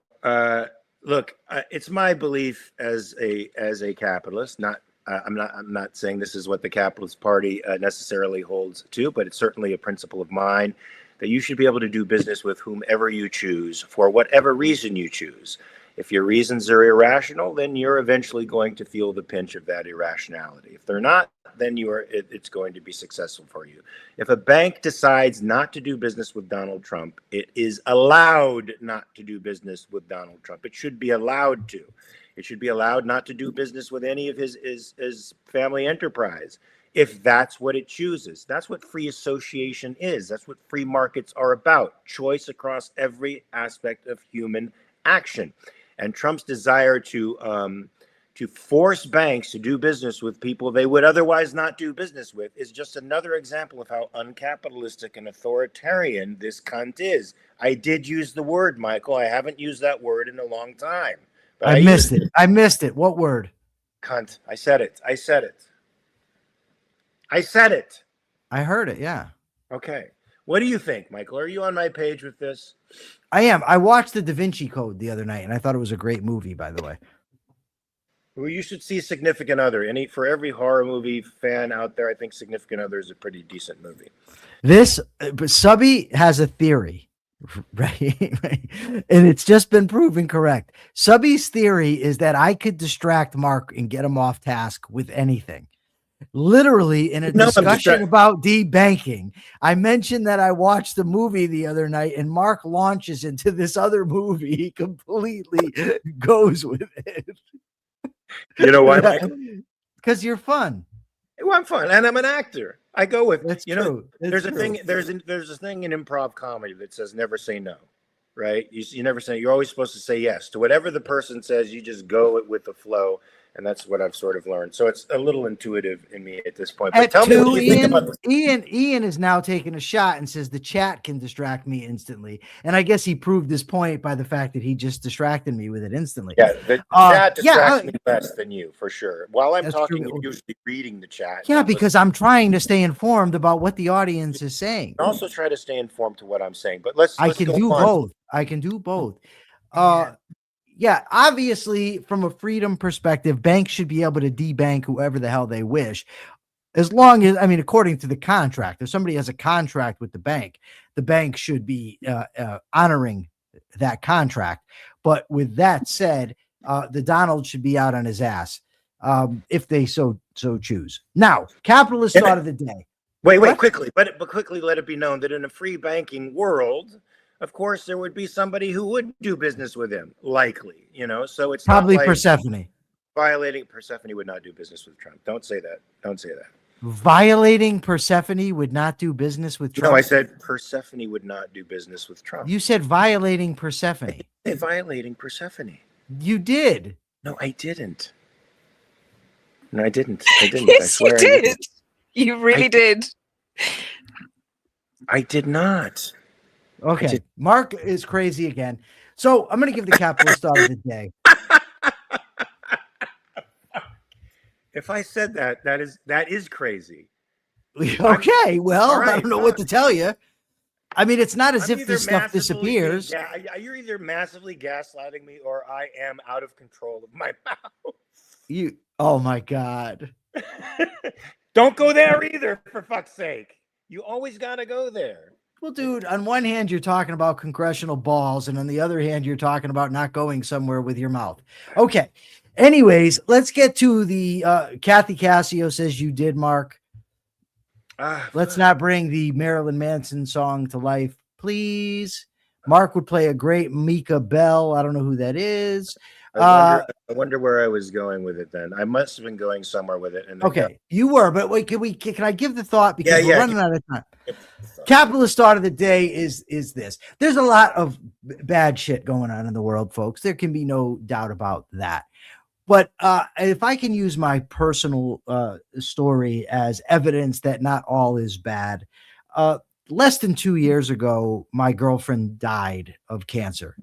look, it's my belief as a capitalist. I'm not saying this is what the Capitalist Party necessarily holds to, but it's certainly a principle of mine that you should be able to do business with whomever you choose for whatever reason you choose. If your reasons are irrational, then you're eventually going to feel the pinch of that irrationality. If they're not, then it's going to be successful for you. If a bank decides not to do business with Donald Trump, it is allowed not to do business with Donald Trump. It should be allowed to. It should be allowed not to do business with any of his family enterprise, if that's what it chooses. That's what free association is. That's what free markets are about. Choice across every aspect of human action. And Trump's desire to force banks to do business with people they would otherwise not do business with is just another example of how uncapitalistic and authoritarian this cunt is. I did use the word, Michael. I haven't used that word in a long time. But I missed it. I missed it. What word? Cunt. I said it. I said it. I heard it. Yeah. Okay. What do you think, Michael? Are you on my page with this? I am. I watched the Da Vinci Code the other night, and I thought it was a great movie, by the way. Well, you should see Significant Other. For every horror movie fan out there, I think Significant Other is a pretty decent movie. But Subby has a theory, right? And it's just been proven correct. Subby's theory is that I could distract Mark and get him off task with anything. Literally in a discussion about debanking, I mentioned that I watched the movie the other night, and Mark launches into this other movie. He completely goes with it. You know why? Because you're fun. Well, I'm fun, and I'm an actor. I go with. That's you true. know. There's That's a thing. There's a thing in improv comedy that says never say no. Right? You never say. You're always supposed to say yes to whatever the person says. You just go with the flow. And that's what I've sort of learned. So it's a little intuitive in me at this point. But tell me what you think about this. Ian is now taking a shot and says the chat can distract me instantly. And I guess he proved his point by the fact that he just distracted me with it instantly. Yeah, the chat distracts me less than you, for sure. While I'm talking, you're usually reading the chat. Yeah, because I'm trying to stay informed about what the audience is saying. I also try to stay informed to what I'm saying. But let's I can do both. I can do both. Yeah, obviously, from a freedom perspective, banks should be able to debank whoever the hell they wish. As long as, according to the contract, if somebody has a contract with the bank should be honoring that contract. But with that said, the Donald should be out on his ass if they so choose. Now, capitalist thought of the day. Wait, quickly. But quickly let it be known that in a free banking world, of course, there would be somebody who would do business with him, likely, so it's probably not like Persephone. Persephone would not do business with Trump. Don't say that. Violating Persephone would not do business with Trump. No, I said Persephone would not do business with Trump. You said violating Persephone. Violating Persephone. You did. No, I didn't. I didn't. Yes, I swear you did. You really did. I did not. Okay, Mark is crazy again. So I'm going to give the capitalist thought of the day. If I said that is crazy. Okay, well, right, I don't know what to tell you. It's not as if this stuff disappears. Yeah, you're either massively gaslighting me or I am out of control of my mouth. Oh my God. Don't go there either, for fuck's sake. You always got to go there. Well, dude, on one hand, you're talking about congressional balls, and on the other hand, you're talking about not going somewhere with your mouth. Okay. Anyways, let's get to the Kathy Cassio says you did, Mark. Let's not bring the Marilyn Manson song to life, please. Mark would play a great Mika Bell. I don't know who that is. I wonder where I was going with it then. I must have been going somewhere with it. And Okay, you were, but wait, can I give the thought because we're running out of time? Capitalist thought of the day is this. There's a lot of bad shit going on in the world, folks. There can be no doubt about that. But if I can use my personal story as evidence that not all is bad, less than 2 years ago, my girlfriend died of cancer.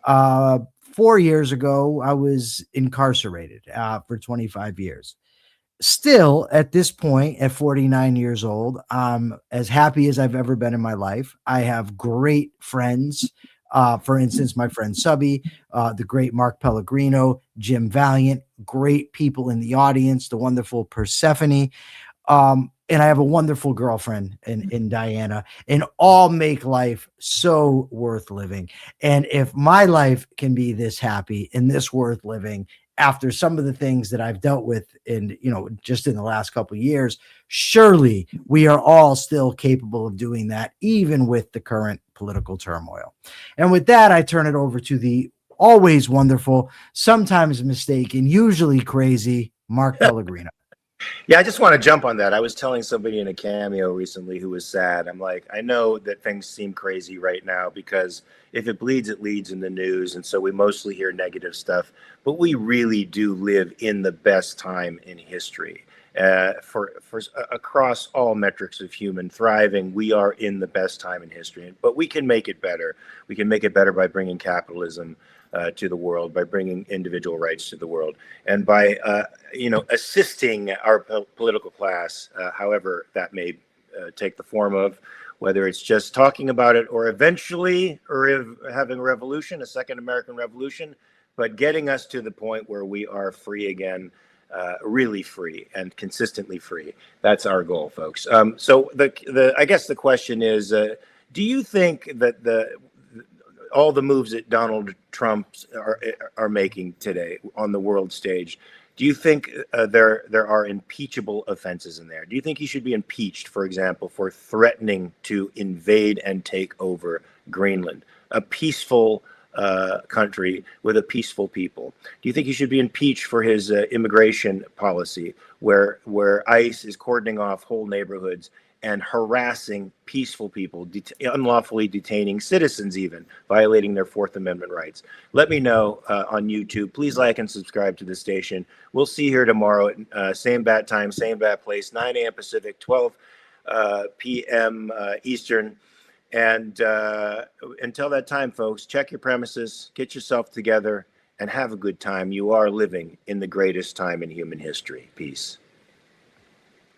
4 years ago, I was incarcerated for 25 years. Still, at this point, at 49 years old, I'm as happy as I've ever been in my life. I have great friends. For instance, my friend Subby, the great Mark Pellegrino, Jim Valiant, great people in the audience, the wonderful Persephone. And I have a wonderful girlfriend in Diana, and all make life so worth living. And if my life can be this happy and this worth living after some of the things that I've dealt with in, just in the last couple of years, surely we are all still capable of doing that, even with the current political turmoil. And with that, I turn it over to the always wonderful, sometimes mistaken, usually crazy Mark Pellegrino. Yeah, I just want to jump on that. I was telling somebody in a cameo recently who was sad. I'm like, I know that things seem crazy right now because if it bleeds, it leads in the news. And so we mostly hear negative stuff, but we really do live in the best time in history. For across all metrics of human thriving, we are in the best time in history, but we can make it better. We can make it better by bringing capitalism to the world, by bringing individual rights to the world, and by assisting our political class, however that may take the form of, whether it's just talking about it or eventually having a revolution, a second American Revolution, but getting us to the point where we are free again, really free and consistently free. That's our goal, folks. So I guess the question is, do you think that all the moves that Donald Trump are making today on the world stage, do you think there are impeachable offenses in there? Do you think he should be impeached, for example, for threatening to invade and take over Greenland, a peaceful country with a peaceful people? Do you think he should be impeached for his immigration policy, where ICE is cordoning off whole neighborhoods and harassing peaceful people, unlawfully detaining citizens, even violating their Fourth Amendment rights? Let me know on YouTube. Please like and subscribe to the station. We'll see you here tomorrow at same bat time, same bat place, 9 a.m. Pacific, 12 p.m. Eastern. And until that time, folks, check your premises, get yourself together, and have a good time. You are living in the greatest time in human history. Peace.